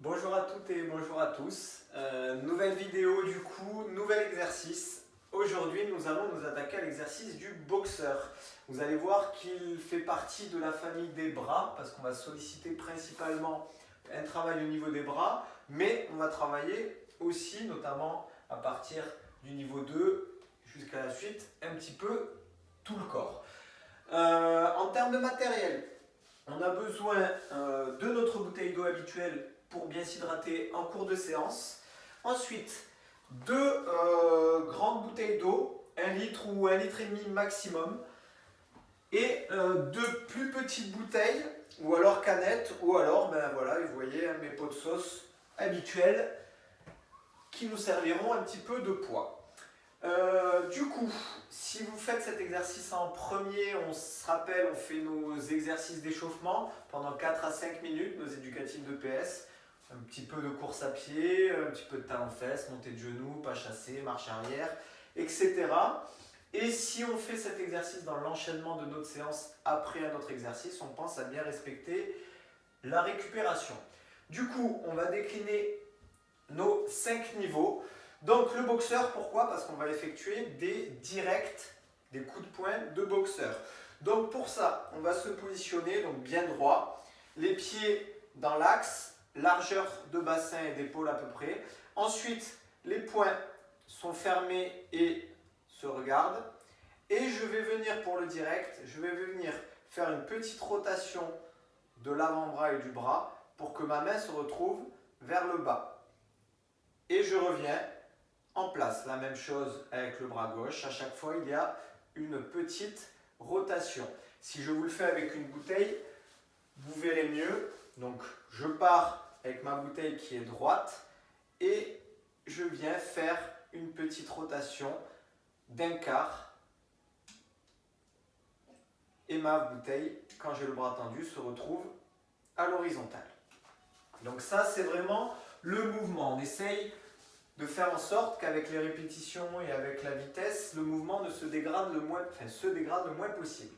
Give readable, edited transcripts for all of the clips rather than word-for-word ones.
Bonjour à toutes et bonjour à tous. Nouvelle vidéo du coup, nouvel exercice. Aujourd'hui, nous allons nous attaquer à l'exercice du boxeur. Vous allez voir qu'il fait partie de la famille des bras parce qu'on va solliciter principalement un travail au niveau des bras, mais on va travailler aussi, notamment à partir du niveau 2 jusqu'à la suite, un petit peu tout le corps. En termes de matériel, on a besoin de notre bouteille d'eau habituelle pour bien s'hydrater en cours de séance. Ensuite, deux grandes bouteilles d'eau, 1 litre ou 1 litre et demi maximum. Et deux plus petites bouteilles, ou alors canettes, ou alors, ben voilà, vous voyez, mes pots de sauce habituels qui nous serviront un petit peu de poids. Du coup, si vous faites cet exercice en premier, on se rappelle, on fait nos exercices d'échauffement pendant 4 à 5 minutes, nos éducatifs de PS, un petit peu de course à pied, un petit peu de talons-fesses, montée de genoux, pas chassé, marche arrière, etc. Et si on fait cet exercice dans l'enchaînement de notre séance après un autre exercice, on pense à bien respecter la récupération. Du coup, on va décliner nos 5 niveaux. Donc le boxeur, pourquoi? Parce qu'on va effectuer des directs, des coups de poing de boxeur. Donc pour ça, on va se positionner donc bien droit, les pieds dans l'axe, largeur de bassin et d'épaule à peu près. Ensuite, les poings sont fermés et se regardent. Et je vais venir pour le direct, je vais venir faire une petite rotation de l'avant-bras et du bras pour que ma main se retrouve vers le bas. Et je reviens en place. La même chose avec le bras gauche. À chaque fois, il y a une petite rotation. Si je vous le fais avec une bouteille, vous verrez mieux. Donc, je pars avec ma bouteille qui est droite et je viens faire une petite rotation d'un quart. Et ma bouteille, quand j'ai le bras tendu, se retrouve à l'horizontale. Donc ça, c'est vraiment le mouvement. On essaye de faire en sorte qu'avec les répétitions et avec la vitesse, le mouvement ne se dégrade le moins, possible.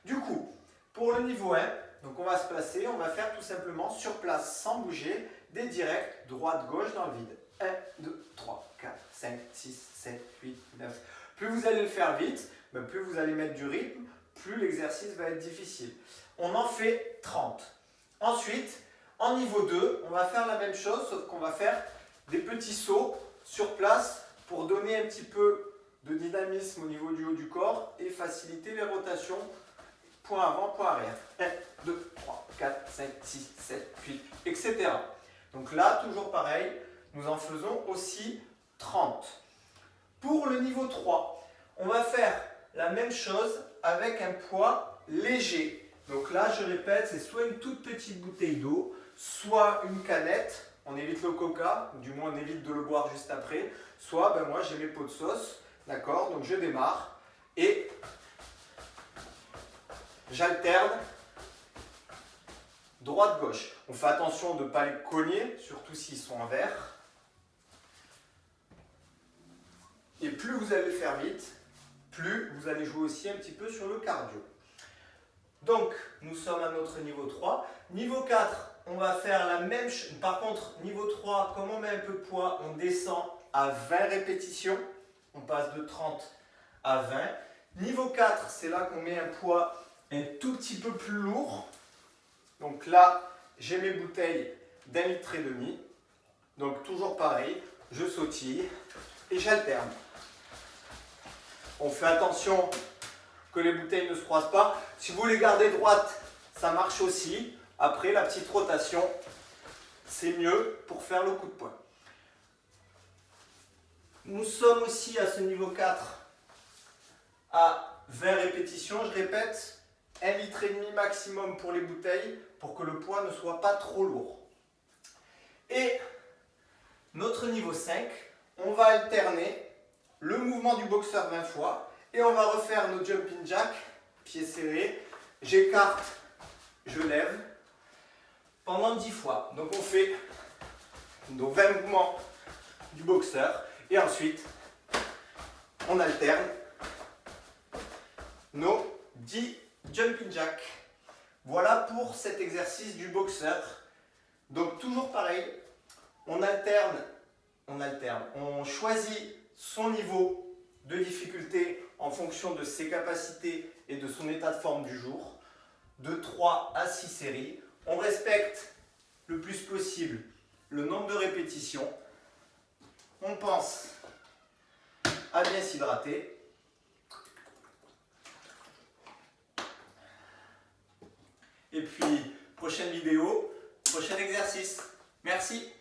Du coup, pour le niveau 1, donc on va se placer, on va faire tout simplement sur place, sans bouger, des directs droite-gauche dans le vide. 1, 2, 3, 4, 5, 6, 7, 8, 9. Plus vous allez le faire vite, plus vous allez mettre du rythme, plus l'exercice va être difficile. On en fait 30. Ensuite, en niveau 2, on va faire la même chose, sauf qu'on va faire des petits sauts sur place pour donner un petit peu de dynamisme au niveau du haut du corps et faciliter les rotations, point avant, point arrière. 1, 2, 3, 4, 5, 6, 7, 8, etc. Donc là, toujours pareil, nous en faisons aussi 30. Pour le niveau 3, on va faire la même chose avec un poids léger. Donc là, je répète, c'est soit une toute petite bouteille d'eau, soit une canette. On évite le coca, du moins on évite de le boire juste après. Soit, moi j'ai mes pots de sauce, d'accord? Donc je démarre et j'alterne droite-gauche. On fait attention de ne pas les cogner, surtout s'ils sont en verre. Et plus vous allez le faire vite, plus vous allez jouer aussi un petit peu sur le cardio. Donc, nous sommes à notre niveau 3. Niveau 4, on va faire la même chose. Par contre, niveau 3, comme on met un peu de poids, on descend à 20 répétitions. On passe de 30 à 20. Niveau 4, c'est là qu'on met un poids un tout petit peu plus lourd. Donc là, j'ai mes bouteilles d'1,5 litre. Donc toujours pareil, je sautille et j'alterne. On fait attention que les bouteilles ne se croisent pas. Si vous les gardez droites, ça marche aussi. Après, la petite rotation, c'est mieux pour faire le coup de poing. Nous sommes aussi à ce niveau 4 à 20 répétitions. Je répète, 1,5 litre maximum pour les bouteilles pour que le poids ne soit pas trop lourd. Et notre niveau 5, on va alterner le mouvement du boxeur 20 fois et on va refaire nos jumping jacks, pieds serrés, j'écarte, je lève pendant 10 fois. Donc on fait nos 20 mouvements du boxeur et ensuite on alterne nos 10 jumping jacks. Voilà pour cet exercice du boxeur. Donc toujours pareil, on alterne, on choisit son niveau de difficulté en fonction de ses capacités et de son état de forme du jour, de 3 à 6 séries. On respecte le plus possible le nombre de répétitions. On pense à bien s'hydrater. Et puis, prochaine vidéo, prochain exercice. Merci.